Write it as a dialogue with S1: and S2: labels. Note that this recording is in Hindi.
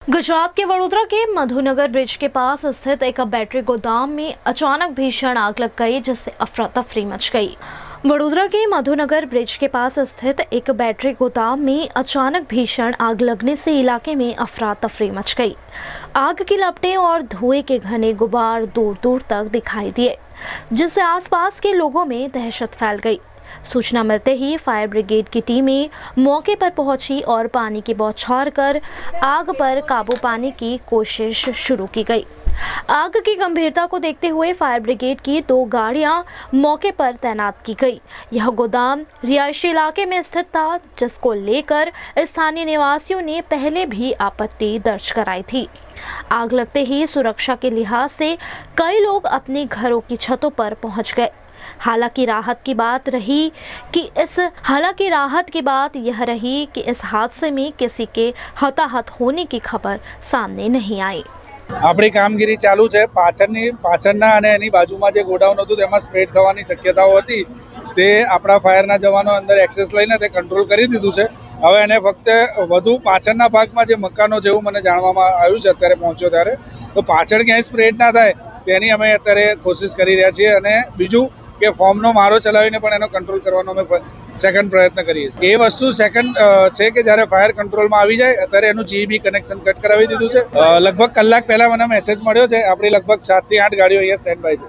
S1: गुजरात के वडोदरा के मधुनगर ब्रिज के पास स्थित एक बैटरी गोदाम में अचानक भीषण आग लग गई, जिससे अफरा तफरी मच गई। वडोदरा के मधुनगर ब्रिज के पास स्थित एक बैटरी गोदाम में अचानक भीषण आग लगने से इलाके में अफरा तफरी मच गई। आग की लपटें और धुएं के घने गुबार दूर दूर तक दिखाई दिए, जिससे आसपास के लोगों में दहशत फैल गई। सूचना मिलते ही फायर ब्रिगेड की टीमें मौके पर पहुंची और पानी की बौछार कर आग पर काबू पाने की कोशिश शुरू की गई। आग की गंभीरता को देखते हुए फायर ब्रिगेड की 2 गाड़ियां मौके पर तैनात की गई। यह गोदाम रिहायशी इलाके में स्थित था, जिसको लेकर स्थानीय निवासियों ने पहले भी आपत्ति दर्ज कराई थी। आग लगते ही सुरक्षा के लिहाज से कई लोग अपने घरों की छतों पर पहुंच गए। हालांकि राहत की बात यह रही कि इस हादसे में किसी के हताहत होने की खबर सामने नहीं आई।
S2: આપણી કામગીરી ચાલુ છે। પાછળના અને એની બાજુમાં જે ગોડાઉન હતું તેમાં સ્પ્રેડ થવાની શક્યતાઓ હતી, તે આપણા ફાયરના જવાનો અંદર એક્સેસ લઈને તે કંટ્રોલ કરી દીધું છે। હવે એને ફક્ત વધુ પાછળના ભાગમાં જે મકાનો જેવું મને જાણવામાં આવ્યું છે અત્યારે પહોંચ્યો ત્યારે, તો પાછળ ક્યાંય સ્પ્રેડ ના થાય તેની અમે અત્યારે કોશિશ કરી રહ્યા છીએ। અને બીજું કે ફોર્મનો મારો ચલાવીને પણ એનો કંટ્રોલ કરવાનો અમે સેકન્ડ પ્રયત્ન કરીએ છીએ। એ વસ્તુ સેકન્ડ છે કે જ્યારે ફાયર કંટ્રોલમાં આવી જાય, અત્યારે એનું જીબી કનેક્શન કટ કરાવી દીધું છે। લગભગ કલાક પહેલાં મને મેસેજ મળ્યો છે। આપણી લગભગ 7 થી 8 ગાડીઓ અહીંયા સ્ટેન્ડ બાય છે।